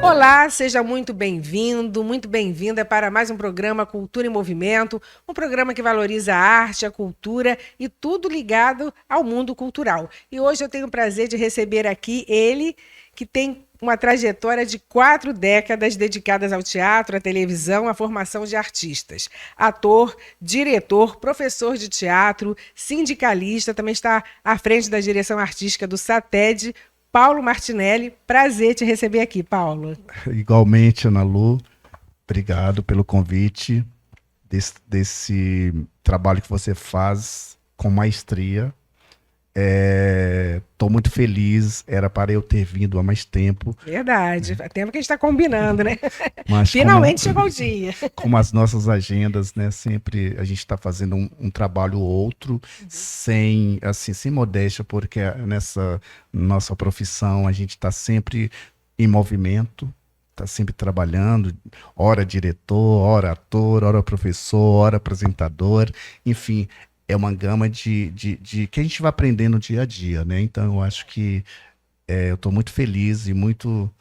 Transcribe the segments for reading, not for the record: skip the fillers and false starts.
Olá, seja muito bem-vindo, muito bem-vinda para mais um programa Cultura em Movimento, um programa que valoriza a arte, a cultura e tudo ligado ao mundo cultural. E hoje eu tenho o prazer de receber aqui ele, que tem uma trajetória de 4 décadas dedicadas ao teatro, à televisão, à formação de artistas. Ator, diretor, professor de teatro, sindicalista, também está à frente da direção artística do SATED, Paulo Martinelli. Prazer te receber aqui, Paulo. Igualmente, Ana Lu, obrigado pelo convite desse trabalho que você faz com maestria. Estou muito feliz, era para eu ter vindo há mais tempo. Verdade, faz tempo que a gente está combinando, né? Mas Finalmente chegou o dia. como as nossas agendas, né, sempre a gente está fazendo um trabalho ou outro, sem modéstia, porque nessa nossa profissão a gente está sempre em movimento, está sempre trabalhando, ora diretor, ora ator, ora professor, ora apresentador, enfim, é uma gama de que a gente vai aprendendo dia a dia, né? Então eu acho que eu estou muito feliz e muito,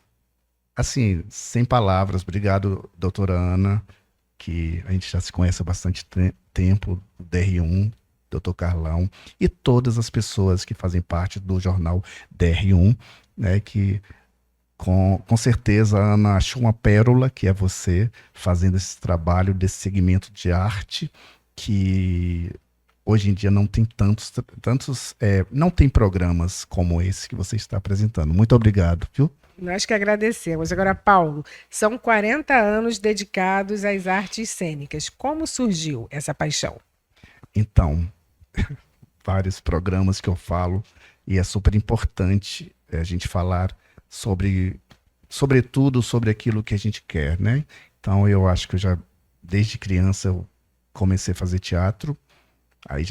assim, sem palavras. Obrigado, doutora Ana, que a gente já se conhece há bastante tempo, o DR1, doutor Carlão, e todas as pessoas que fazem parte do jornal DR1, né, que com certeza a Ana achou uma pérola, que é você, fazendo esse trabalho desse segmento de arte, que hoje em dia não tem não tem programas como esse que você está apresentando. Muito obrigado, viu? Nós que agradecemos. Agora, Paulo, são 40 anos dedicados às artes cênicas. Como surgiu essa paixão? Então, vários programas que eu falo, e é super importante a gente falar sobretudo sobre aquilo que a gente quer, né? Então, eu acho que desde criança, eu comecei a fazer teatro, aí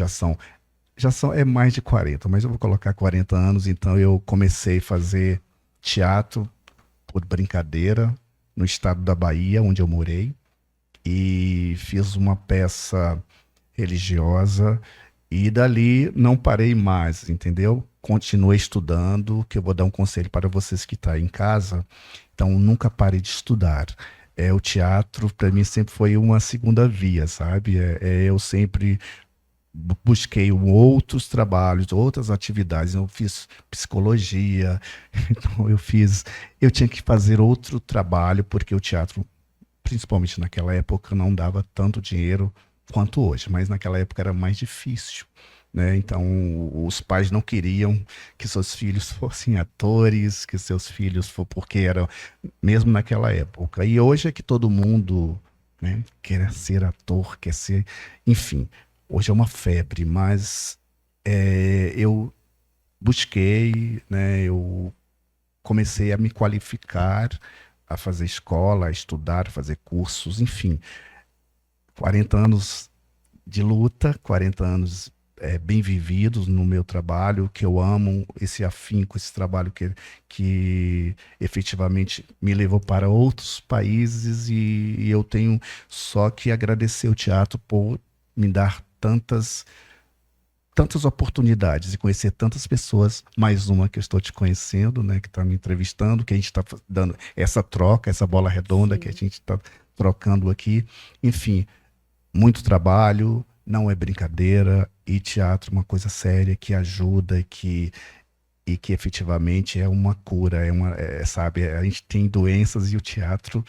é mais de 40, mas eu vou colocar 40 anos, então eu comecei a fazer teatro por brincadeira no estado da Bahia, onde eu morei, e fiz uma peça religiosa e dali não parei mais, entendeu? Continuei estudando, que eu vou dar um conselho para vocês que estão em casa, então nunca pare de estudar. O teatro para mim sempre foi uma segunda via, sabe? Eu sempre busquei outros trabalhos, outras atividades. Eu fiz psicologia, então eu tinha que fazer outro trabalho, porque o teatro, principalmente naquela época, não dava tanto dinheiro quanto hoje, mas naquela época era mais difícil, né? Então os pais não queriam que seus filhos fossem atores, que seus filhos porque era mesmo naquela época. E hoje é que todo mundo, né, quer ser ator, quer ser, enfim. Hoje é uma febre, mas eu busquei, né, eu comecei a me qualificar, a fazer escola, a estudar, a fazer cursos, enfim. 40 anos de luta, 40 anos bem vividos no meu trabalho, que eu amo, esse afinco, esse trabalho que efetivamente me levou para outros países, e eu tenho só que agradecer o teatro por me dar tantas oportunidades e conhecer tantas pessoas, mais uma que eu estou te conhecendo, né, que está me entrevistando, que a gente está dando essa troca, essa bola redonda. Sim. Que a gente está trocando aqui. Enfim, muito trabalho, não é brincadeira, e teatro é uma coisa séria que ajuda e que efetivamente é uma cura, sabe, a gente tem doenças e o teatro,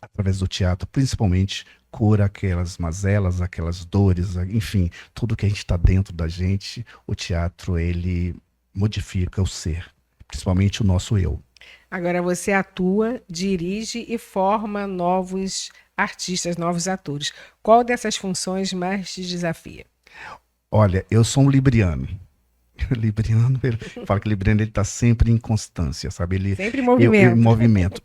através do teatro, principalmente, cura aquelas mazelas, aquelas dores, enfim, tudo que a gente está dentro da gente, o teatro, ele modifica o ser, principalmente o nosso eu. Agora você atua, dirige e forma novos artistas, novos atores. Qual dessas funções mais te desafia? Olha, eu sou um libriano. Libriano, fala que o libriano ele está sempre em constância, sabe? Sempre em movimento. Em movimento.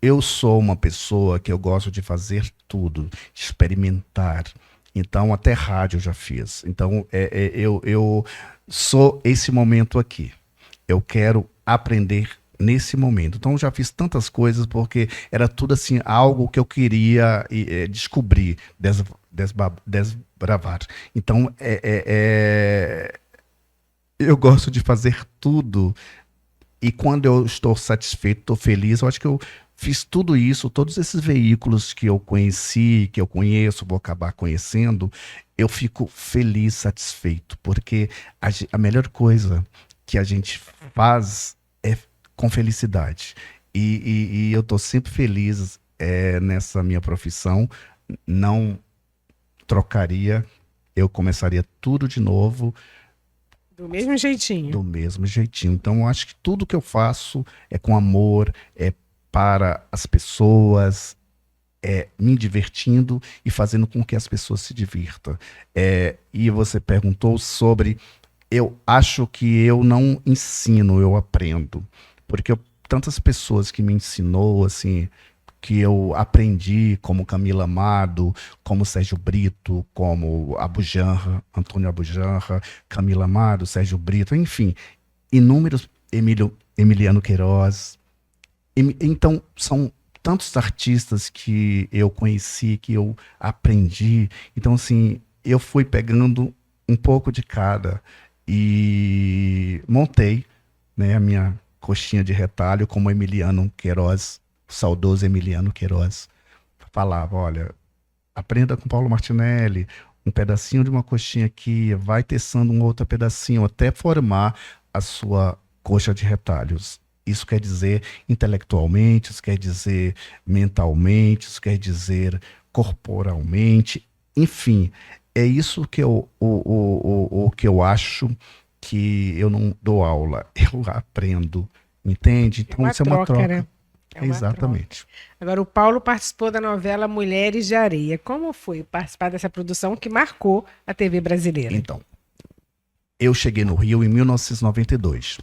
Eu sou uma pessoa que eu gosto de fazer tudo, de experimentar. Então, até rádio eu já fiz. Então, eu sou esse momento aqui. Eu quero aprender nesse momento. Então, eu já fiz tantas coisas, porque era tudo assim, algo que eu queria descobrir, desbravar. Então, eu gosto de fazer tudo. E quando eu estou satisfeito, estou feliz, eu acho que eu fiz tudo isso, todos esses veículos que eu conheci, que eu conheço, vou acabar conhecendo, eu fico feliz, satisfeito, porque a melhor coisa que a gente faz é com felicidade. E eu estou sempre feliz nessa minha profissão, não trocaria, eu começaria tudo de novo, Do mesmo jeitinho. do mesmo jeitinho. Então, eu acho que tudo que eu faço é com amor, é para as pessoas, me divertindo e fazendo com que as pessoas se divirtam. E você perguntou sobre. Eu acho que eu não ensino, eu aprendo. Porque tantas pessoas que me ensinou, assim, que eu aprendi, como Camila Amado, como Sérgio Brito, como Abujanra, Antônio Abujanra, Camila Amado, Sérgio Brito, enfim, inúmeros, Emiliano Queiroz. Então, são tantos artistas que eu conheci, que eu aprendi. Então, assim, eu fui pegando um pouco de cada e montei, né, a minha coxinha de retalho como Emiliano Queiroz, o saudoso Emiliano Queiroz, falava, olha, aprenda com Paulo Martinelli, um pedacinho de uma coxinha aqui, vai testando um outro pedacinho, até formar a sua coxa de retalhos. Isso quer dizer intelectualmente, isso quer dizer mentalmente, isso quer dizer corporalmente, enfim, é isso que o que eu acho que eu não dou aula, eu aprendo, entende? É Então uma isso é uma troca, troca. né? É uma troca. Exatamente. Agora, o Paulo participou da novela Mulheres de Areia. Como foi participar dessa produção que marcou a TV brasileira? Então, eu cheguei no Rio em 1992.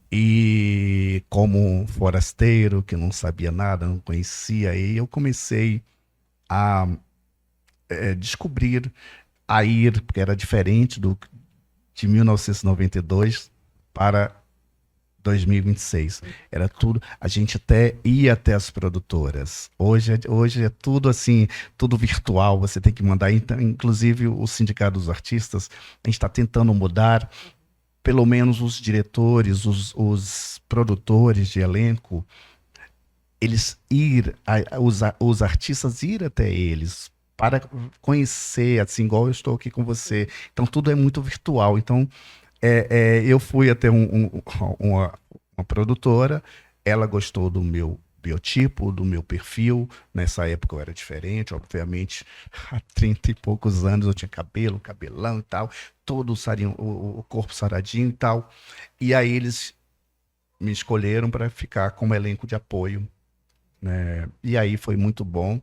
E como um forasteiro que não sabia nada, não conhecia, aí eu comecei a descobrir, a ir, porque era diferente de 1992 para 2026. Era tudo, a gente até ia até as produtoras. Hoje é tudo assim, tudo virtual, você tem que mandar. Então, inclusive o Sindicato dos Artistas, a gente está tentando mudar, pelo menos os diretores, os produtores de elenco, eles os artistas ir até eles para conhecer, assim, igual eu estou aqui com você. Então tudo é muito virtual. Então eu fui até uma produtora, ela gostou do meu biotipo, do meu perfil. Nessa época eu era diferente, obviamente, há 30 e poucos anos eu tinha cabelo, cabelão e tal, todo sarinho, o corpo saradinho e tal. E aí eles me escolheram para ficar como elenco de apoio, né? E aí foi muito bom.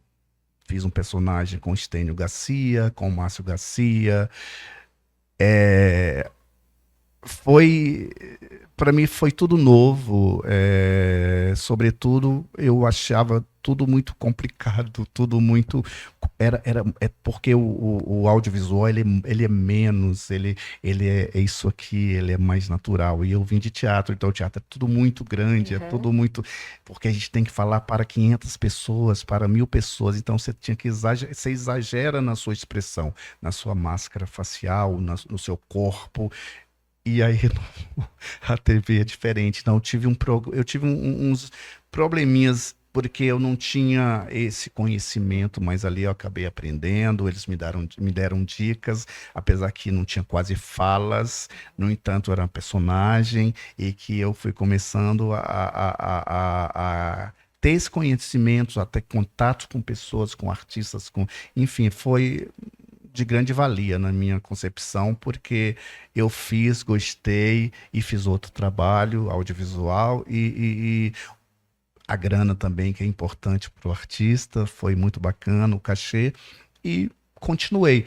Fiz um personagem com Estênio Garcia, com Márcio Garcia. Foi Para mim foi tudo novo, sobretudo eu achava tudo muito complicado, tudo muito é porque o audiovisual ele é menos, ele é isso aqui, ele é mais natural, e eu vim de teatro, então o teatro é tudo muito grande, é tudo muito, porque a gente tem que falar para 500 pessoas, para 1000 pessoas, então você tinha que você exagera na sua expressão, na sua máscara facial, no seu corpo. E aí a TV é diferente. Não, eu tive uns probleminhas porque eu não tinha esse conhecimento, mas ali eu acabei aprendendo, eles me deram dicas, apesar que não tinha quase falas, no entanto era um personagem, e que eu fui começando a ter esse conhecimento, até contato com pessoas, com artistas, enfim, foi de grande valia na minha concepção, porque eu fiz, gostei e fiz outro trabalho audiovisual e a grana também, que é importante para o artista, foi muito bacana, o cachê, e continuei.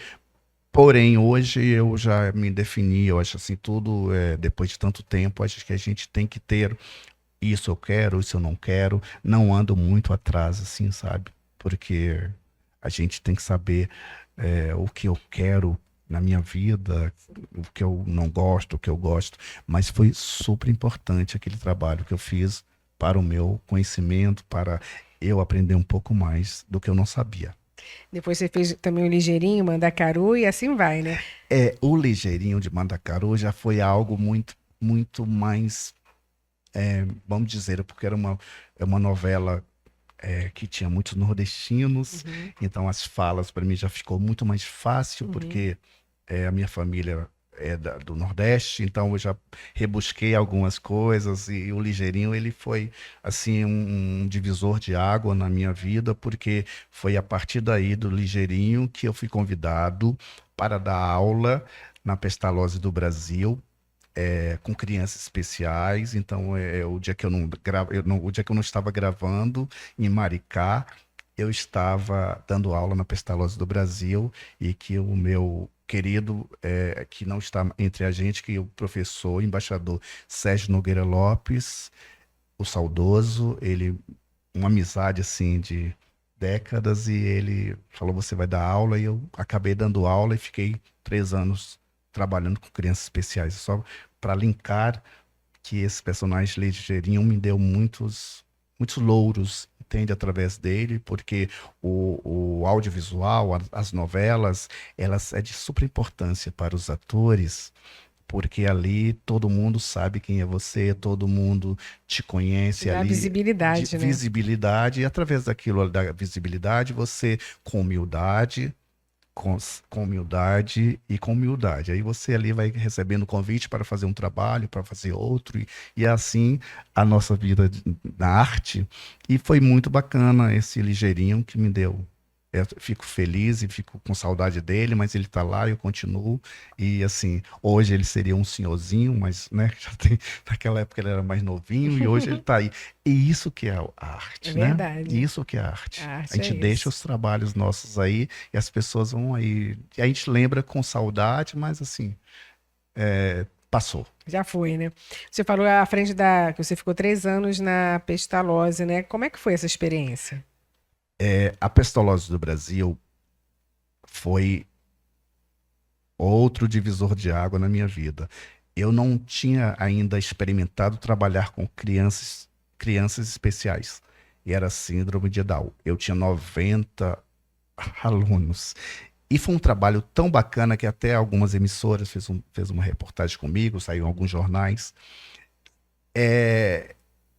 Porém, hoje eu já me defini, eu acho assim, tudo, depois de tanto tempo, acho que a gente tem que ter isso eu quero, isso eu não quero, não ando muito atrás, assim, sabe? Porque a gente tem que saber o que eu quero na minha vida, o que eu não gosto, o que eu gosto, mas foi super importante aquele trabalho que eu fiz para o meu conhecimento, para eu aprender um pouco mais do que eu não sabia. Depois você fez também o Ligeirinho, Mandacaru e assim vai, né? O Ligeirinho de Mandacaru já foi algo muito, muito mais, vamos dizer, porque é uma novela que tinha muitos nordestinos, Uhum. então as falas para mim já ficou muito mais fácil, Uhum. porque a minha família é do Nordeste, então eu já rebusquei algumas coisas e o Ligeirinho ele foi assim um divisor de água na minha vida, porque foi a partir daí do Ligeirinho que eu fui convidado para dar aula na Pestalozzi do Brasil, com crianças especiais. Então, o dia que eu não, o dia que eu não estava gravando em Maricá, eu estava dando aula na Pestalozzi do Brasil e que o meu querido, que não está entre a gente, que o professor, embaixador Sérgio Nogueira Lopes, o saudoso, ele, uma amizade assim de décadas, e ele falou: você vai dar aula, e eu acabei dando aula e fiquei 3 anos trabalhando com crianças especiais, só para linkar que esse personagem ligeirinho me deu muitos louros, entende, através dele, porque o audiovisual, as novelas, elas é de super importância para os atores, porque ali todo mundo sabe quem é você, todo mundo te Te conhece dá ali, de visibilidade, né? visibilidade, e através daquilo, da visibilidade, você, com humildade, com humildade e com humildade. Aí você ali vai recebendo convite para fazer um trabalho, para fazer outro, e assim a nossa vida na arte. E foi muito bacana esse ligeirinho que me deu. Eu fico feliz e fico com saudade dele, mas ele está lá, eu continuo. E assim, hoje ele seria um senhorzinho, mas né, já tem, naquela época ele era mais novinho e hoje ele está aí. E isso que é a É arte, né? verdade. Isso que é a A arte. A arte é gente deixa isso. os trabalhos nossos aí e as pessoas vão aí. E a gente lembra com saudade, mas assim, passou. Já foi, né? Você falou à frente que você ficou 3 anos na Pestalozzi, né? Como é que foi essa experiência? A Pestalozzi do Brasil foi outro divisor de água na minha vida. Eu não tinha ainda experimentado trabalhar com crianças especiais. E era síndrome de Down. Eu tinha 90 alunos. E foi um trabalho tão bacana que até algumas emissoras fez uma reportagem comigo, saiu em alguns jornais.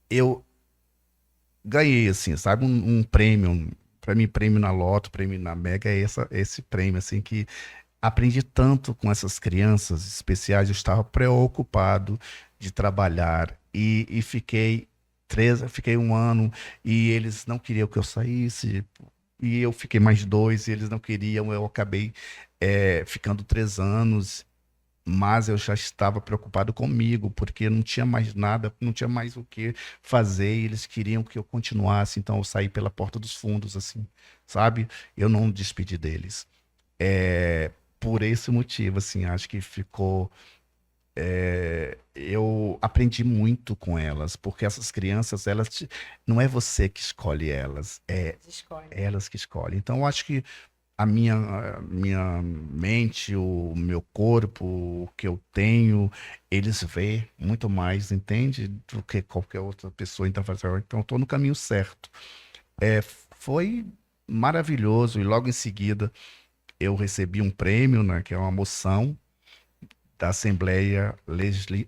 Eu ganhei, assim, sabe, um prêmio. Para mim, prêmio na Loto, prêmio na Mega, é esse prêmio, assim, que aprendi tanto com essas crianças especiais. Eu estava preocupado de trabalhar e fiquei 1 ano e eles não queriam que eu saísse. E eu fiquei mais 2 e eles não queriam. Eu acabei ficando 3 anos, mas eu já estava preocupado comigo, porque não tinha mais nada, não tinha mais o que fazer, e eles queriam que eu continuasse, então eu saí pela porta dos fundos, assim, sabe? Eu não despedi deles. Por esse motivo, assim, acho que ficou. Eu aprendi muito com elas, porque essas crianças, não é você que escolhe elas, é Escolhe. elas que escolhem. Então, eu acho que a minha mente, o meu corpo, o que eu tenho, eles vê muito mais, entende? Do que qualquer outra pessoa. Então, então eu estou no caminho certo. Foi maravilhoso, e logo em seguida eu recebi um prêmio, né, que é uma moção da Assembleia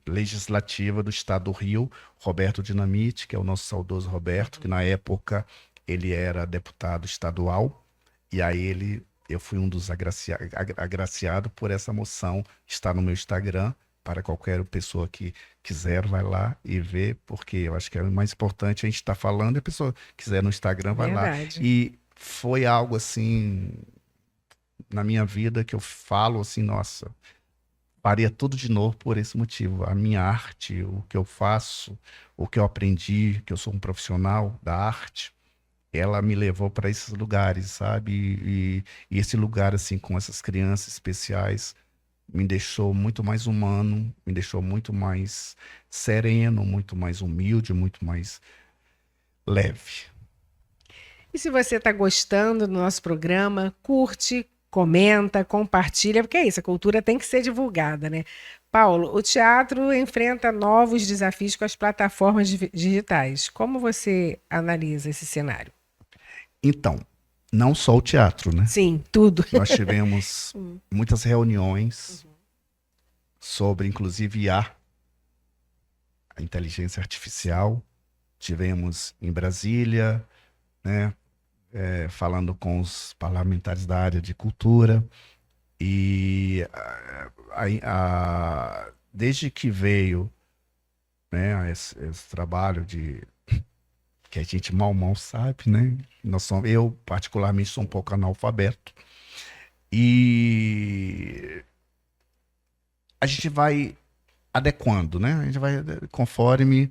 Legislativa do Estado do Rio, Roberto Dinamite, que é o nosso saudoso Roberto, que na época ele era deputado estadual, e aí eu fui um dos agraciados por essa moção. Está no meu Instagram, para qualquer pessoa que quiser, vai lá e vê, porque eu acho que é o mais importante a gente estar falando, e a pessoa quiser no Instagram, vai lá. Verdade. E foi algo assim na minha vida que eu falo assim, nossa, faria tudo de novo por esse motivo. A minha arte, o que eu faço, o que eu aprendi, que eu sou um profissional da arte, ela me levou para esses lugares, sabe? E esse lugar, assim, com essas crianças especiais, me deixou muito mais humano, me deixou muito mais sereno, muito mais humilde, muito mais leve. E se você está gostando do nosso programa, curte, comenta, compartilha, porque é isso, a cultura tem que ser divulgada, né? Paulo, o teatro enfrenta novos desafios com as plataformas digitais. Como você analisa esse cenário? Então, não só o teatro, né? Sim, tudo. Nós tivemos muitas reuniões sobre, inclusive, a inteligência artificial. Tivemos em Brasília, né? Falando com os parlamentares da área de cultura. E desde que veio, né, esse trabalho que a gente mal sabe, né? Eu, particularmente, sou um pouco analfabeto. E a gente vai adequando, né? A gente vai conforme,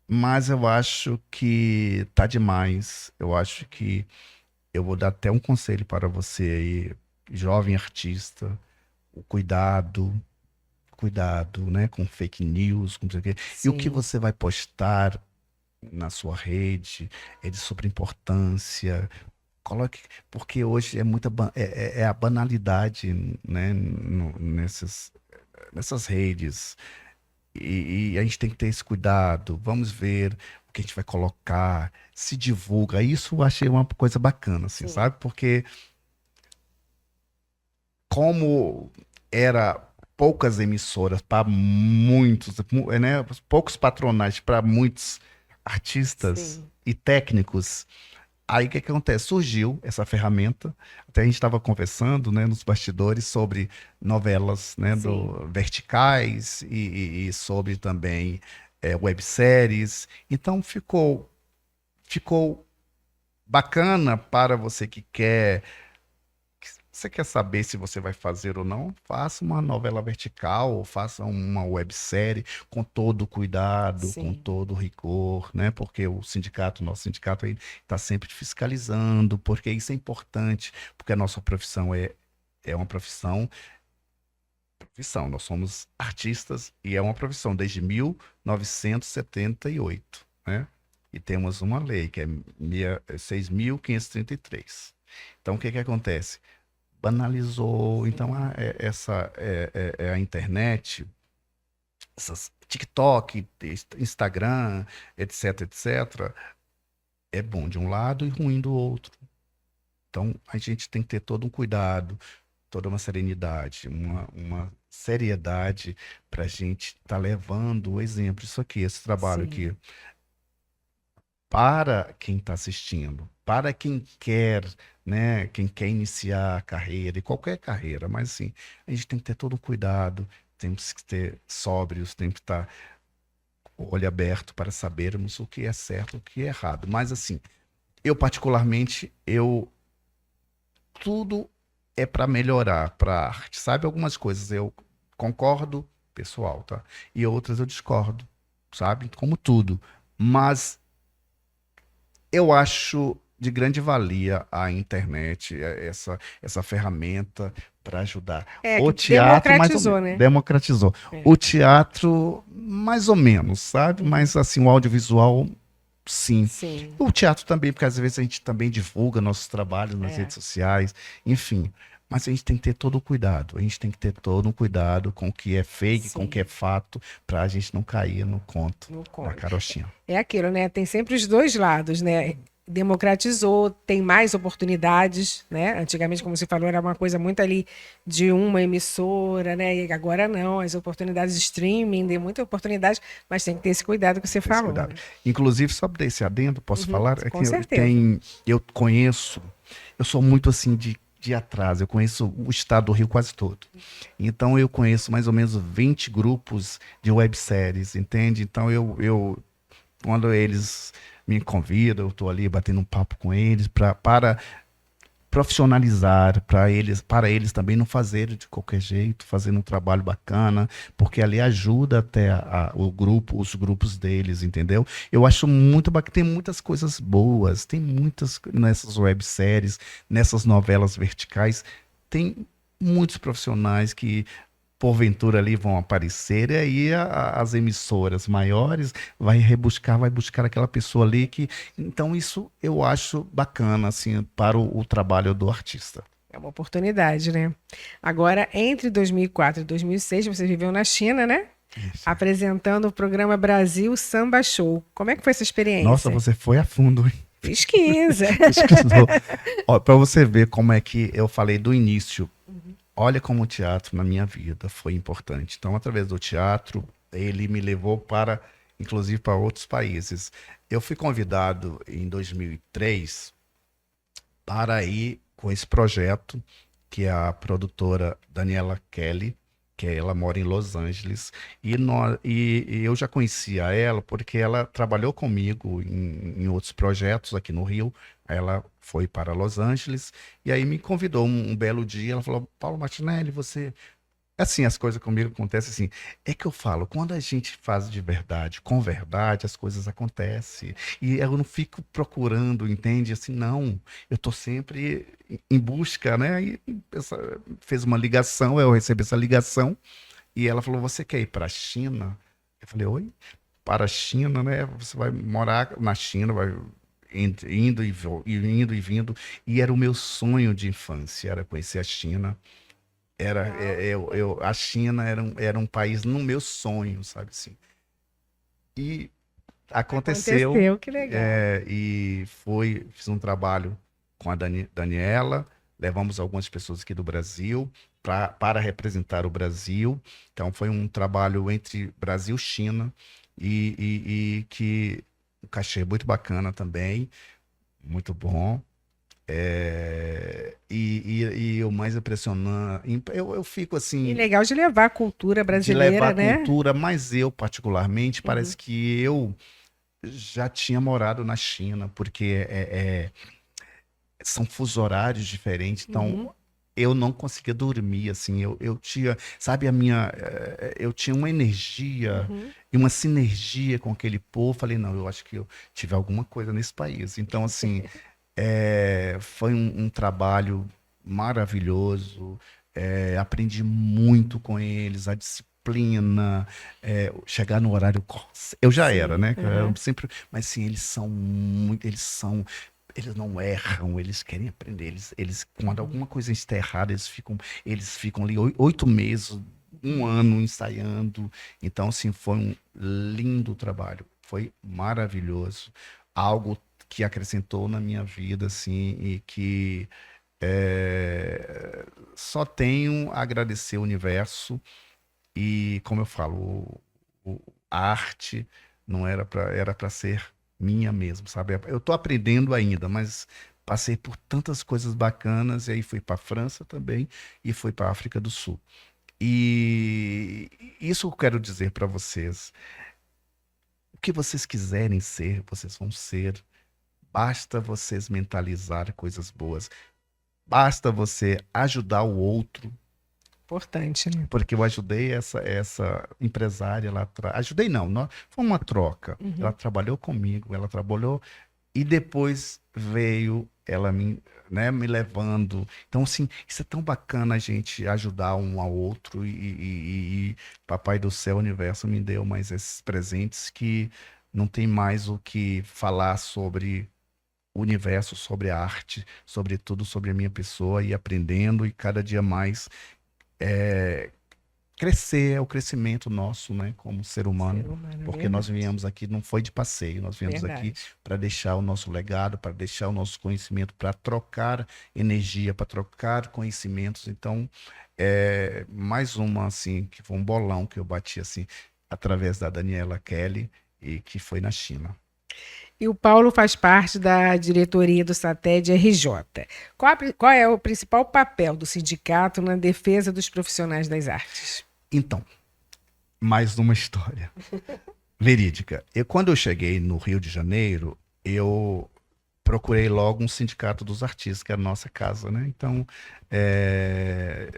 mas eu acho que tá demais. Eu acho que eu vou dar até um conselho para você aí, jovem artista, o cuidado, né, com fake news, com não sei o quê. E o que Sim, você vai postar na sua rede é de sobre importância. Coloque, porque hoje é é a banalidade, né, nessas redes. E a gente tem que ter esse cuidado. Vamos ver o que a gente vai colocar, se divulga. Isso eu achei uma coisa bacana, assim, sim, sabe? Porque como era poucas emissoras para muitos, né, poucos patronais para muitos artistas sim, e técnicos, aí o que que acontece? Surgiu essa ferramenta, até a gente estava conversando, né, nos bastidores sobre novelas, né, sim, verticais e sobre também webséries. Então ficou bacana para você que quer. Você quer saber se você vai fazer ou não? Faça uma novela vertical ou faça uma websérie com todo o cuidado, com sim, todo o rigor, né? Porque nosso sindicato aí está sempre fiscalizando, porque isso é importante, porque a nossa profissão é uma profissão. Nós somos artistas e é uma profissão desde 1978, né? E temos uma lei que é 6.533. Então, o que que acontece? Banalizou. Então, sim, essa é a internet, essas TikTok, Instagram, etc, etc, é bom de um lado e ruim do outro. Então, a gente tem que ter todo um cuidado, toda uma serenidade, uma seriedade para a gente estar levando o exemplo, isso aqui, esse trabalho sim, aqui, para quem está assistindo, para quem quer, né, quem quer iniciar a carreira, e qualquer carreira, mas assim, a gente tem que ter todo o cuidado, temos que ter sóbrios, tem que estar com o olho aberto para sabermos o que é certo, o que é errado. Mas assim, eu particularmente, tudo é para melhorar, para a arte, sabe? Algumas coisas eu concordo, pessoal, tá? E outras eu discordo, sabe? Como tudo. Mas eu acho de grande valia a internet, essa ferramenta para ajudar. é, O que teatro, mais ou menos, democratizou, né? democratizou. É, O teatro, mais ou menos, sabe? uhum, Mas, assim, o audiovisual, sim. sim, O teatro também, porque às vezes a gente também divulga nossos trabalhos nas é, redes sociais, enfim. Mas a gente tem que ter todo o cuidado. A gente tem que ter todo um cuidado com o que é fake, com o que é sim, fato, para a gente não cair no conto no da conto. carochinha. É aquilo, né? Tem sempre os dois lados, né? Democratizou, tem mais oportunidades, né? Antigamente, como você falou, era uma coisa muito ali de uma emissora, né? E agora não, as oportunidades de streaming, tem muita oportunidade, mas tem que ter esse cuidado que você Esse falou, cuidado. né? Inclusive, só para esse adendo, posso Uhum, falar? É com que certeza. eu conheço, eu sou muito assim de atrás, eu conheço o estado do Rio quase todo. Então, eu conheço mais ou menos 20 grupos de webséries, entende? Então, quando eles me convidam, eu estou ali batendo um papo com eles para profissionalizar para eles também não fazerem de qualquer jeito, fazendo um trabalho bacana, porque ali ajuda até o grupo, os grupos deles, entendeu? Eu acho muito bacana, tem muitas coisas boas, tem muitas nessas webséries, nessas novelas verticais, tem muitos profissionais que porventura ali vão aparecer, e aí as emissoras maiores vai buscar aquela pessoa ali que, então isso eu acho bacana assim para o trabalho do artista. É uma oportunidade, né? Agora, entre 2004 e 2006, você viveu na China, né? Isso. Apresentando o programa Brasil Samba Show. Como é que foi essa Nossa, experiência? você foi a fundo, hein? Pesquisa. Pesquisou. Ó, para você ver como é que eu falei do início. Olha como o teatro na minha vida foi importante. Então, através do teatro, ele me levou para inclusive para outros países. Eu fui convidado em 2003 para ir com esse projeto que é a produtora Daniela Kelly, que ela mora em Los Angeles, e eu já conhecia ela porque ela trabalhou comigo em outros projetos aqui no Rio. Aí ela foi para Los Angeles e aí me convidou um belo dia. Ela falou: Paulo Martinelli, você assim, as coisas comigo acontecem assim. É que eu falo, quando a gente faz de verdade, com verdade, as coisas acontecem. E eu não fico procurando, entende? Assim, não. Eu tô sempre em busca, né? E fez uma ligação, eu recebi essa ligação, e ela falou: Você quer ir para a China? Eu falei: Oi? Para a China, né? Você vai morar na China, vai indo e vindo. E era o meu sonho de infância, era conhecer a China. A China era um país no meu sonho, sabe assim. E aconteceu, Aconteceu, que legal. fiz um trabalho com a Daniela, levamos algumas pessoas aqui do Brasil para representar o Brasil. Então foi um trabalho entre Brasil e China e que o cachê é muito bacana também, muito bom. E o mais impressionante, eu fico E assim, legal de levar a cultura de levar brasileira, a né? cultura, mas eu, particularmente, Uhum, parece que eu já tinha morado na China, porque são fusos horários diferentes, então uhum, eu não conseguia dormir, assim, eu tinha, sabe, eu tinha uma energia uhum. e uma sinergia com aquele povo. Falei: Não, eu acho que eu tive alguma coisa nesse país. Então, assim, foi um trabalho maravilhoso. Aprendi muito com eles, a disciplina, chegar no horário. Eu já era, Sim, né? Eu aham. sempre, mas sim, eles são muito, eles não erram, eles querem aprender. Quando Uhum. alguma coisa está errada, eles ficam ali 8 meses, um ano ensaiando. Então, assim, foi um lindo trabalho, foi maravilhoso, algo que acrescentou na minha vida, assim, e que só tenho a agradecer o universo. E, como eu falo, a arte não era para ser minha mesmo, sabe? Eu tô aprendendo ainda, mas passei por tantas coisas bacanas, e aí fui para a França também e fui para a África do Sul. E isso eu quero dizer para vocês: o que vocês quiserem ser, vocês vão ser. Basta vocês mentalizar coisas boas. Basta você ajudar o outro, Importante, né? porque eu ajudei essa empresária lá atrás. Ajudei não, foi uma troca. Ela Uhum. trabalhou comigo, ela trabalhou e depois veio ela me levando. Então, assim, isso é tão bacana, a gente ajudar um ao outro, e Papai do Céu, Universo me deu mais esses presentes que não tem mais o que falar sobre o universo, sobre a arte, sobre tudo, sobre a minha pessoa, e aprendendo, e cada dia mais crescer. É o crescimento nosso, né, como ser humano, Ser humano, é porque nós verdade. viemos aqui, não foi de passeio, nós viemos aqui Verdade. para deixar o nosso legado, para deixar o nosso conhecimento, para trocar energia, para trocar conhecimentos. Então, mais uma, assim, que foi um bolão que eu bati, assim, através da Daniela Kelly, e que foi na China. E o Paulo faz parte da diretoria do SATED RJ. Qual é o principal papel do sindicato na defesa dos profissionais das artes? Então, mais uma história verídica. Quando eu cheguei no Rio de Janeiro, eu procurei logo um sindicato dos artistas, que era a nossa casa, né? Então,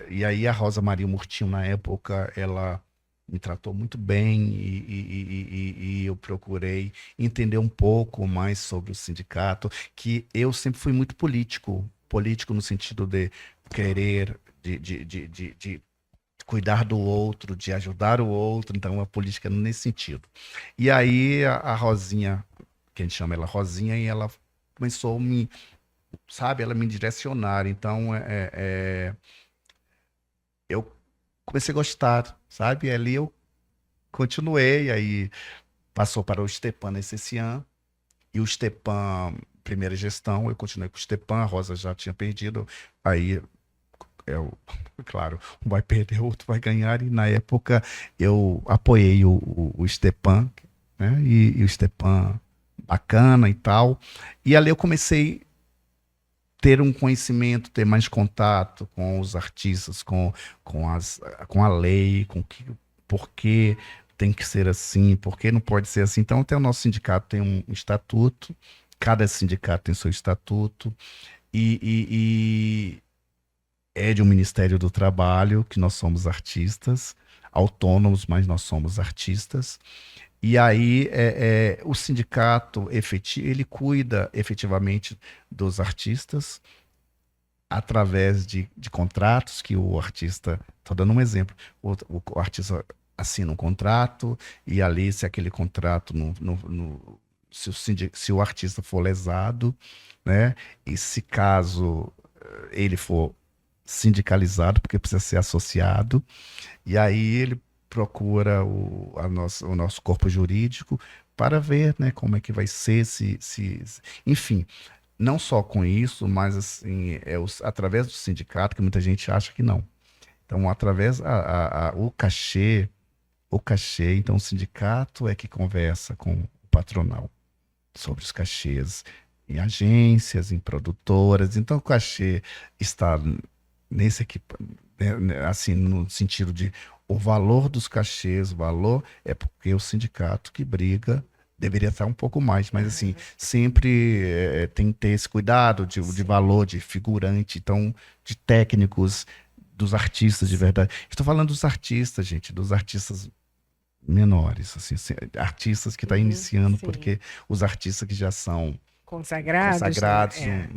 e aí a Rosa Maria Murtinho, na época, ela me tratou muito bem, e eu procurei entender um pouco mais sobre o sindicato, que eu sempre fui muito político no sentido de querer, de cuidar do outro, de ajudar o outro. Então a política é nesse sentido. E aí a Rosinha, que a gente chama ela Rosinha, e ela começou a me, sabe, ela me direcionar. Então eu comecei a gostar, sabe? E ali eu continuei, aí passou para o Stepan nesse ano, e o Stepan, primeira gestão, eu continuei com o Stepan, a Rosa já tinha perdido, aí claro, um vai perder, o outro vai ganhar, e na época eu apoiei o Stepan, né? E o Stepan bacana e tal. E ali eu comecei a ter um conhecimento, ter mais contato com os artistas, com a lei, por que tem que ser assim, por que não pode ser assim. Então, até o nosso sindicato tem um estatuto, cada sindicato tem seu estatuto, e é de um Ministério do Trabalho, que nós somos artistas, autônomos, mas nós somos artistas. E aí o sindicato ele cuida efetivamente dos artistas através de contratos que o artista, estou dando um exemplo, o artista assina um contrato e ali se aquele contrato se o artista for lesado, né? E se caso ele for sindicalizado, porque precisa ser associado, e aí ele procura o nosso corpo jurídico para ver, né, como é que vai ser, enfim, não só com isso, mas assim, através do sindicato, que muita gente acha que não. Então, através o cachê, então o sindicato é que conversa com o patronal sobre os cachês em agências, em produtoras. Então, o cachê está nesse aqui, né, assim, no sentido de o valor dos cachês, o valor é porque o sindicato que briga deveria estar um pouco mais, mas assim, sempre tem que ter esse cuidado de valor, de figurante, então, de técnicos, dos artistas de verdade. Estou falando dos artistas, gente, dos artistas menores, assim, artistas que estão iniciando, sim. porque os artistas que já são consagrados, né?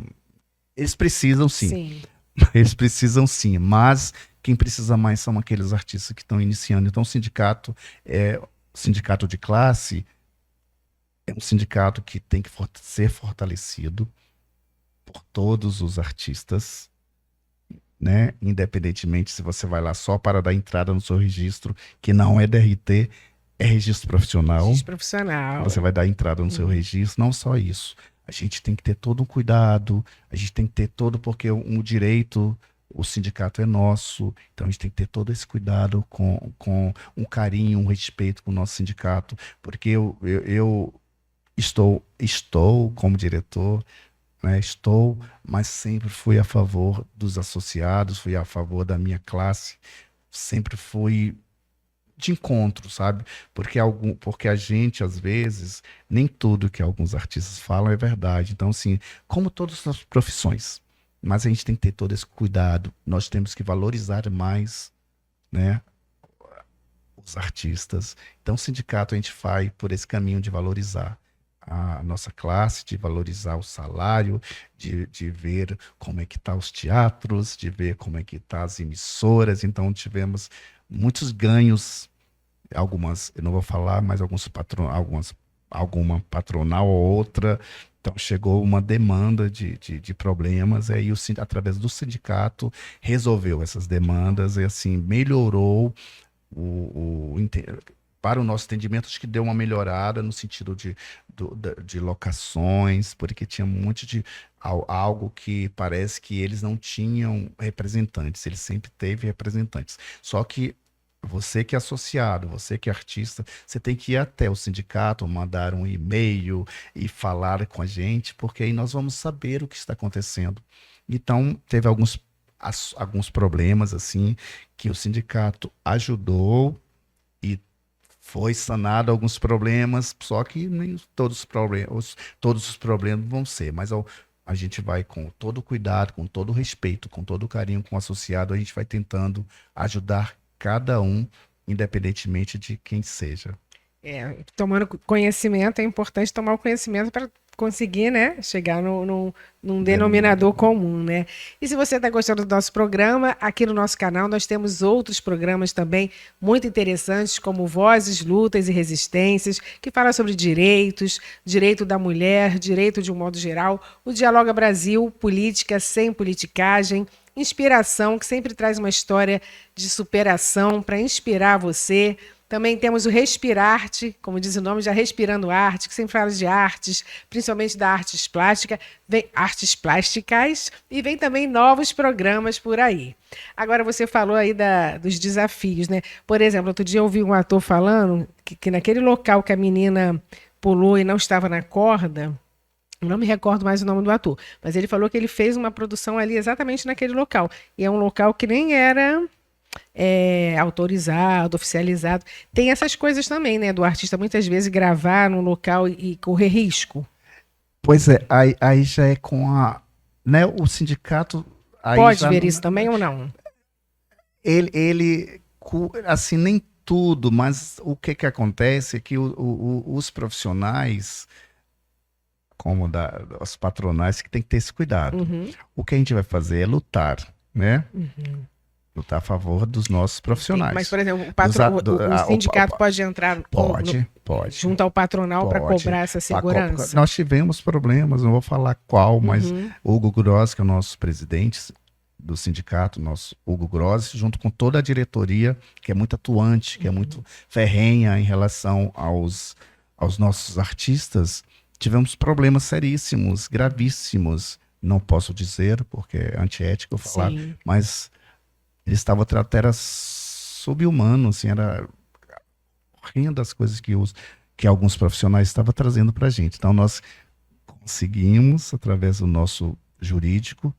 Eles precisam sim. Sim. Eles precisam sim, mas quem precisa mais são aqueles artistas que estão iniciando. Então, o sindicato de classe é um sindicato que tem que ser fortalecido por todos os artistas, né? Independentemente se você vai lá só para dar entrada no seu registro, que não é DRT, é registro profissional. Registro profissional. Você vai dar entrada no seu registro, não só isso. A gente tem que ter todo um cuidado, a gente tem que ter porque o direito, o sindicato é nosso, então a gente tem que ter todo esse cuidado com um carinho, um respeito com o nosso sindicato, porque eu estou como diretor, né, mas sempre fui a favor dos associados, fui a favor da minha classe, sempre fui de encontro, sabe? Porque a gente, às vezes, nem tudo que alguns artistas falam é verdade. Então, assim, como todas as profissões, mas a gente tem que ter todo esse cuidado. Nós temos que valorizar mais, né, os artistas. Então, o sindicato a gente vai por esse caminho de valorizar a nossa classe, de valorizar o salário, de ver como é que tá os teatros, de ver como é que tá as emissoras. Então, tivemos muitos ganhos, algumas, eu não vou falar, mas alguma patronal ou outra. Então, chegou uma demanda de problemas, e aí através do sindicato resolveu essas demandas e assim melhorou para o nosso entendimento, acho que deu uma melhorada no sentido de locações, porque tinha um monte de algo que parece que eles não tinham representantes, eles sempre teve representantes. Só que você que é associado, você que é artista, você tem que ir até o sindicato, mandar um e-mail e falar com a gente, porque aí nós vamos saber o que está acontecendo. Então, teve alguns problemas, assim, que o sindicato ajudou e foi sanado alguns problemas, só que nem todos os problemas vão ser, mas a gente vai com todo o cuidado, com todo o respeito, com todo o carinho com o associado, a gente vai tentando ajudar cada um, independentemente de quem seja. Tomando conhecimento, é importante tomar o conhecimento para conseguir, né, chegar num denominador comum, né? E se você está gostando do nosso programa, aqui no nosso canal nós temos outros programas também muito interessantes, como Vozes, Lutas e Resistências, que fala sobre direitos, direito da mulher, direito de um modo geral, o Dialoga Brasil, política sem politicagem, Inspiração, que sempre traz uma história de superação para inspirar você. Também temos o Respirarte, como diz o nome, já respirando arte, que sempre fala de artes, principalmente da artes plásticas, e vem também novos programas por aí. Agora você falou aí dos desafios, né? Por exemplo, outro dia eu ouvi um ator falando que naquele local que a menina pulou e não estava na corda, eu não me recordo mais o nome do ator, mas ele falou que ele fez uma produção ali exatamente naquele local. E é um local que nem era autorizado, oficializado. Tem essas coisas também, né? Do artista muitas vezes gravar num local e correr risco. Pois é, aí já é com né, o sindicato. Aí Pode já ver não- isso também ou não? assim, nem tudo, mas o que acontece é que os profissionais, como os patronais, que tem que ter esse cuidado. Uhum. O que a gente vai fazer é lutar, né? Lutar a favor dos nossos profissionais. Mas, por exemplo, o o sindicato pode entrar pode. junto ao patronal para Pode. cobrar essa segurança? Nós tivemos problemas, não vou falar qual, mas Uhum. o Hugo Grossi, que é o nosso presidente do sindicato, nosso Hugo Grossi, junto com toda a diretoria, que é muito atuante, que é muito ferrenha em relação aos nossos artistas, tivemos problemas seríssimos, gravíssimos. Não posso dizer, porque é antiético eu falar, Sim. mas ele estava tratando, era sub-humano, assim, era horrendo as coisas que alguns profissionais estavam trazendo para a gente. Então, nós conseguimos, através do nosso jurídico,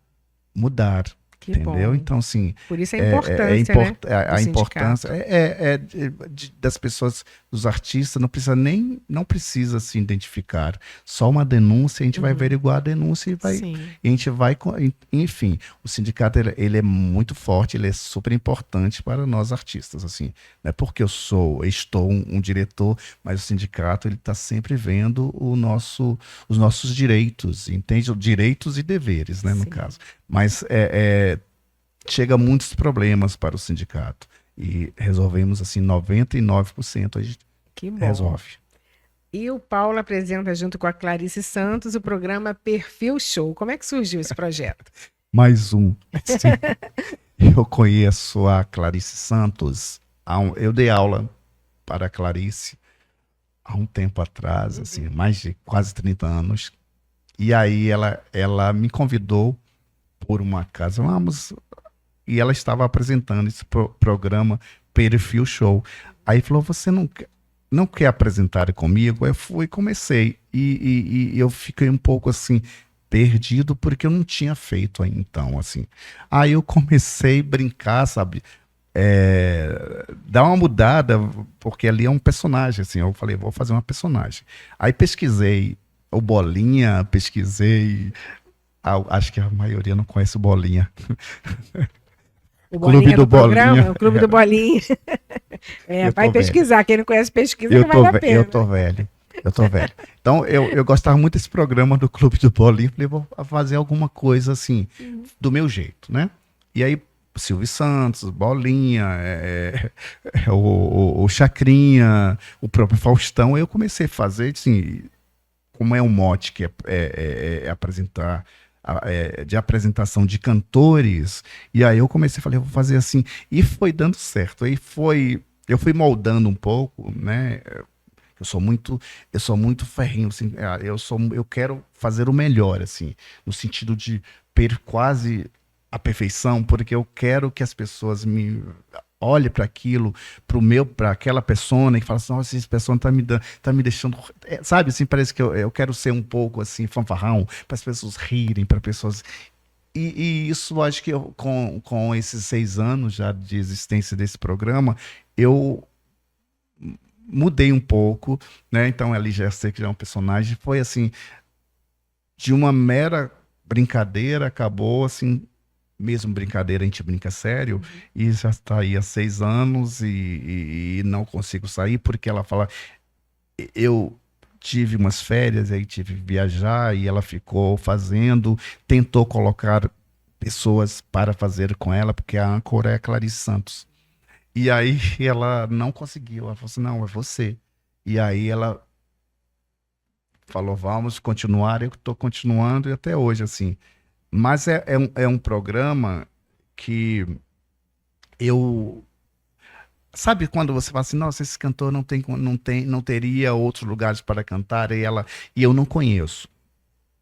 mudar. Que Entendeu? bom. Então, assim, Por isso a importância, né, do a sindicato. importância das pessoas, dos artistas, não precisa se identificar. Só uma denúncia, a gente vai averiguar a denúncia Sim. e a gente vai, enfim, o sindicato ele é muito forte, ele é super importante para nós artistas, assim. Não é porque estou um diretor, mas o sindicato ele está sempre vendo os nossos direitos, entende? Direitos e deveres, né, no Sim. caso. Mas chega muitos problemas para o sindicato. E resolvemos, assim, 99% a gente Que bom. resolve. E o Paulo apresenta, junto com a Clarice Santos, o programa Perfil Show. Como é que surgiu esse projeto? Mais um. Sim. Eu conheço a Clarice Santos. Eu dei aula para a Clarice há um tempo atrás, assim, mais de quase 30 anos. E aí ela me convidou por uma casa, e ela estava apresentando esse programa Perfil Show. Aí falou, você não quer apresentar comigo? Eu fui e comecei, e eu fiquei um pouco assim, perdido, porque eu não tinha feito aí então, assim. Aí eu comecei a brincar, sabe, dar uma mudada, porque ali é um personagem, assim, eu falei, vou fazer uma personagem. Aí pesquisei o Bolinha, acho que a maioria não conhece o Bolinha. O Bolinha Clube do programa, Bolinha. o Clube do Bolinha. Vai pesquisar. Quem não conhece, pesquisa, que vale a pena. Eu tô velho. Então, eu gostava muito desse programa do Clube do Bolinha. Falei, vou fazer alguma coisa assim, do meu jeito, né? E aí, Silvio Santos, Bolinha, o Chacrinha, o próprio Faustão. Eu comecei a fazer, assim, como é um mote que apresentar, de apresentação de cantores, e aí eu comecei, falei, eu vou fazer assim, e foi dando certo, eu fui moldando um pouco, né, eu sou muito ferrinho, assim, eu quero fazer o melhor, assim, no sentido de quase a perfeição, porque eu quero que as pessoas olhe para aquilo, para aquela pessoa e fala assim, nossa, essa pessoa tá me deixando, sabe, assim, parece que eu quero ser um pouco assim, fanfarrão, para as pessoas rirem, para pessoas. E isso, acho que com esses 6 anos já de existência desse programa, eu mudei um pouco, né? Então ali já sei que já é um personagem, foi assim, de uma mera brincadeira, acabou assim. Mesmo brincadeira, a gente brinca sério, e já está aí há 6 anos e não consigo sair, porque ela fala, eu tive umas férias, aí tive que viajar, e ela ficou fazendo, tentou colocar pessoas para fazer com ela, porque a âncora é a Clarice Santos. E aí ela não conseguiu, ela falou assim, não, é você. E aí ela falou, vamos continuar, eu estou continuando, e até hoje, assim. Mas é um programa que eu... Sabe quando você fala assim, nossa, esse cantor não teria outros lugares para cantar, e eu não conheço.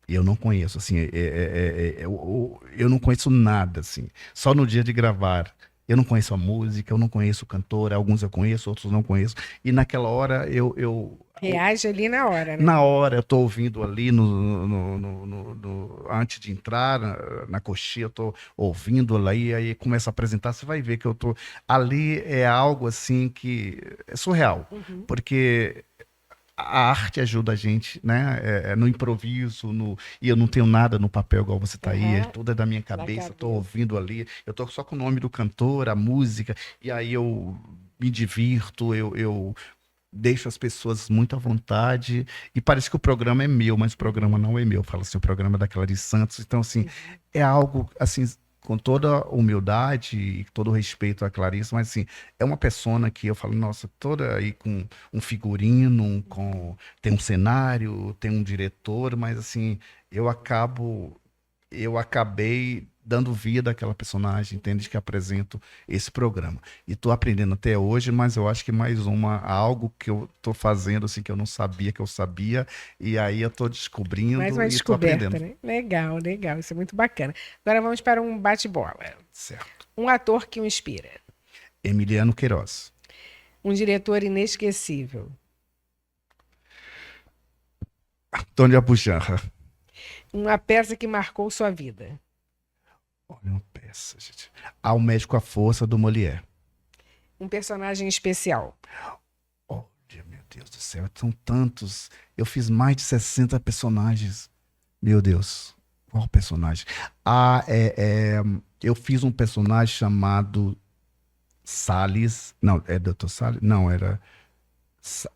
Eu não conheço, assim, eu não conheço nada, assim. Só no dia de gravar Eu não conheço a música, eu não conheço o cantor, alguns eu conheço, outros não conheço. E naquela hora Reage ali na hora, né? na hora eu tô ouvindo ali antes de entrar na coxinha, eu tô ouvindo lá e aí começa a apresentar, você vai ver que eu tô ali é algo assim que é surreal, Uhum. porque a arte ajuda a gente, né? No improviso, e eu não tenho nada no papel igual você tá aí, Aham, tudo é da minha na cabeça, eu tô cabeça. ouvindo ali, eu tô só com o nome do cantor, a música, e aí eu me divirto, eu deixo as pessoas muito à vontade, e parece que o programa é meu, mas o programa não é meu. Fala assim, o programa é da Clarice Santos. Então, assim, Uhum. é algo, assim, com toda a humildade e todo o respeito à Clarice, mas, assim, é uma persona que eu falo, nossa, toda aí com um figurino, tem um cenário, tem um diretor, mas, assim, eu acabo eu acabei dando vida àquela personagem, entende? Que apresento esse programa. E estou aprendendo até hoje, mas eu acho que mais algo que eu estou fazendo assim que eu não sabia que eu sabia, e aí eu estou Mais descobrindo uma e estou descoberta, aprendendo. né? Legal, legal. Isso é muito bacana. Agora vamos para um bate-bola. Certo. Um ator que o inspira. Emiliano Queiroz. Um diretor inesquecível. Tony Abujanra. Uma peça que marcou sua vida. Olha uma peça, gente. Ao Médico à Força, do Molière. Um personagem especial. Olha, meu Deus do céu, são tantos. Eu fiz mais de 60 personagens. Meu Deus, qual personagem? Ah, eu fiz um personagem chamado Salles. Não, é Dr. Salles? Não, era.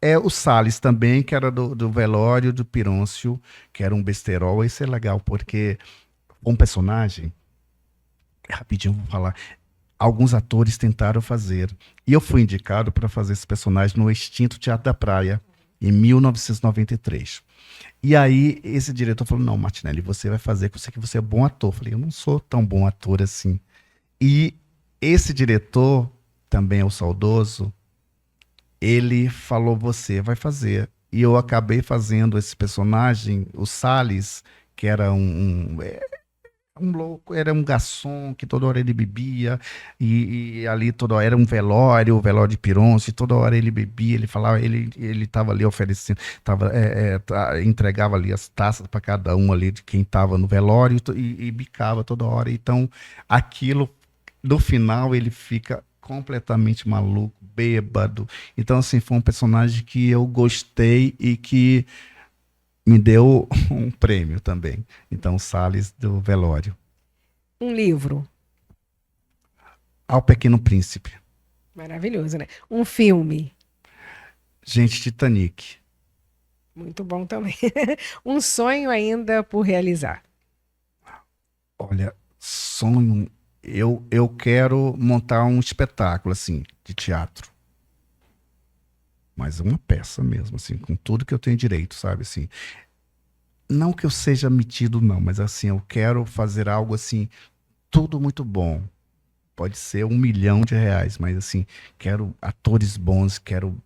É o Salles também, que era do velório do Pirôncio, que era um besterol. Isso é legal, porque um personagem, rapidinho eu vou falar, alguns atores tentaram fazer. E eu fui indicado para fazer esse personagem no extinto Teatro da Praia, em 1993. E aí, esse diretor falou: Não, Martinelli, você vai fazer, que eu sei que você é bom ator. Eu falei: Eu não sou tão bom ator assim. E esse diretor, também é o saudoso, ele falou: Você vai fazer. E eu acabei fazendo esse personagem, o Salles, que era um louco, era um garçom que toda hora ele bebia, e ali toda hora era um velório, o velório de Pironce, e toda hora ele bebia, ele falava, ele estava ali oferecendo, entregava ali as taças para cada um ali de quem estava no velório e bicava toda hora. Então, aquilo, no final, ele fica completamente maluco, bêbado. Então, assim, foi um personagem que eu gostei e que me deu um prêmio também. Então, Salles do Velório. Um livro. Ao Pequeno Príncipe. Maravilhoso, né? Um filme. Gente, Titanic. Muito bom também. Um sonho ainda por realizar. Olha, sonho. Eu quero montar um espetáculo, assim, de teatro. Mas uma peça mesmo, assim, com tudo que eu tenho direito, sabe? Assim, não que eu seja metido, não, mas assim, eu quero fazer algo assim, tudo muito bom. Pode ser R$ 1 milhão, mas assim, quero atores bons, quero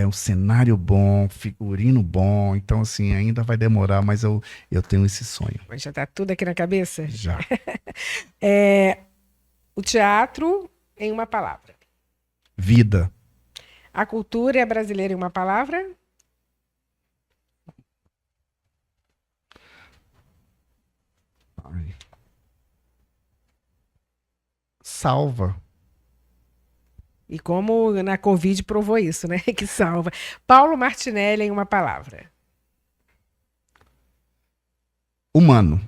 um cenário bom, figurino bom. Então, assim, ainda vai demorar, mas eu tenho esse sonho. Mas já está tudo aqui na cabeça? Já. O teatro em uma palavra. Vida. A cultura é brasileira em uma palavra. Ai. Salva. E como na Covid provou isso, né? Que salva. Paulo Martinelli em uma palavra. Humano.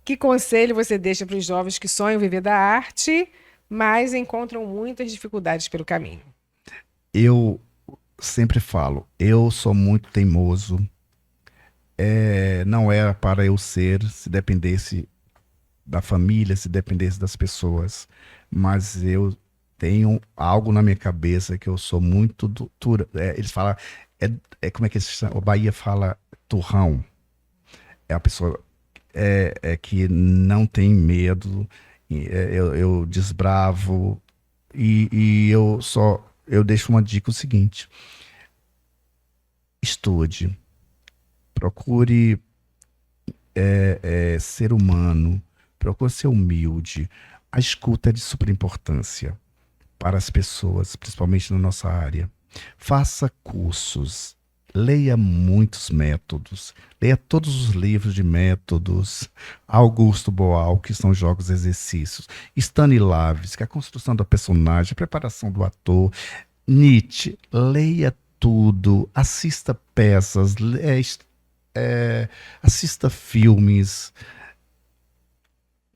Que conselho você deixa para os jovens que sonham viver da arte, mas encontram muitas dificuldades pelo caminho? Eu sempre falo, eu sou muito teimoso. Não era para eu ser, se dependesse da família, se dependesse das pessoas. Mas eu tenho algo na minha cabeça que eu sou muito dura. Eles falam, como é que eles chamam? O Bahia fala turrão. É a pessoa que não tem medo. Eu desbravo e eu deixo uma dica o seguinte: estude, procure ser humano, procure ser humilde, A escuta é de super importância para as pessoas, principalmente na nossa área. Faça cursos, leia muitos métodos, leia todos os livros de métodos, Augusto Boal, que são jogos e exercícios, Stanislavski, a construção da personagem, a preparação do ator, Nietzsche, leia tudo, assista peças, assista filmes.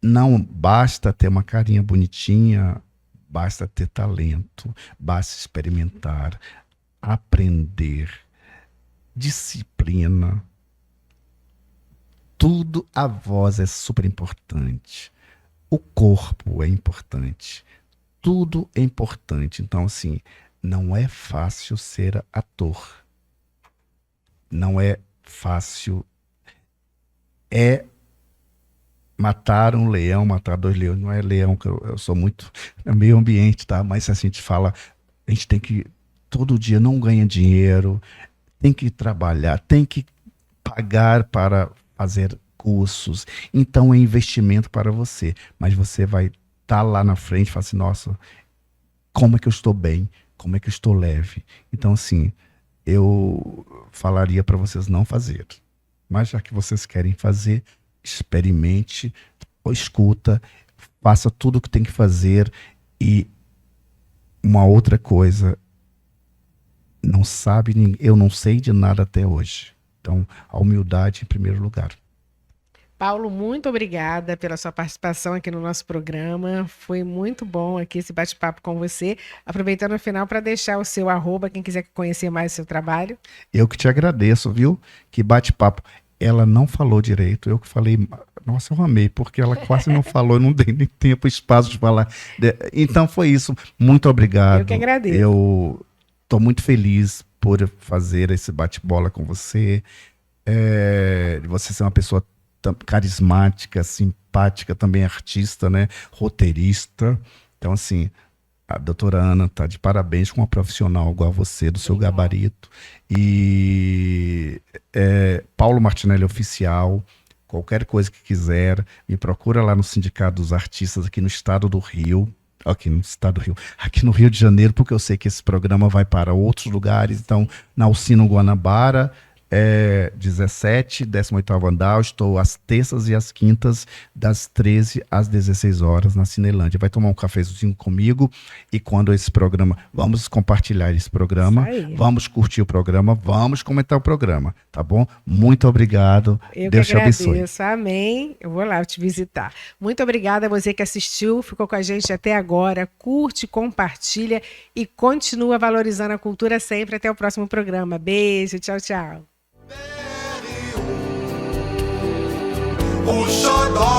Não basta ter uma carinha bonitinha, basta ter talento, basta experimentar, aprender, disciplina. Tudo, a voz é super importante. O corpo é importante. Tudo é importante. Então, assim, não é fácil ser ator. Não é fácil. É matar um leão, matar 2 leões. Não é leão, que eu sou muito meio ambiente, tá? Mas a gente fala, a gente tem que, todo dia não ganha dinheiro, tem que trabalhar, tem que pagar para fazer cursos. Então é investimento para você. Mas você vai estar lá na frente e falar assim, nossa, como é que eu estou bem? Como é que eu estou leve? Então, assim, eu falaria para vocês não fazer. Mas já que vocês querem fazer, experimente, escuta, faça tudo o que tem que fazer. E uma outra coisa, não sabe, eu não sei de nada até hoje. Então, a humildade em primeiro lugar. Paulo, muito obrigada pela sua participação aqui no nosso programa. Foi muito bom aqui esse bate-papo com você. Aproveitando o final para deixar o seu @, quem quiser conhecer mais o seu trabalho. Eu que te agradeço, viu? Que bate-papo. Ela não falou direito, eu que falei. Nossa, eu amei, porque ela quase não falou, eu não dei nem tempo, espaço de falar. Então foi isso. Muito obrigado. Eu que agradeço. Eu estou muito feliz por fazer esse bate-bola com você. Você ser uma pessoa carismática, simpática, também artista, né? Roteirista. Então, assim, a doutora Ana está de parabéns com uma profissional igual a você, do seu gabarito. E Paulo Martinelli Oficial, qualquer coisa que quiser, me procura lá no Sindicato dos Artistas aqui no estado do Rio. Aqui no estado do Rio, aqui no Rio de Janeiro, porque eu sei que esse programa vai para outros lugares. Então, na Alcino Guanabara, 17, 18º andar, estou às terças e às quintas, das 13 às 16 horas na Cinelândia. Vai tomar um cafezinho comigo e quando esse programa, vamos compartilhar esse programa, vamos curtir o programa, vamos comentar o programa, tá bom? Muito obrigado, Deus te abençoe. Amém, eu vou lá te visitar. Muito obrigada a você que assistiu, ficou com a gente até agora, curte, compartilha e continua valorizando a cultura sempre. Até o próximo programa. Beijo, tchau, tchau. O xodó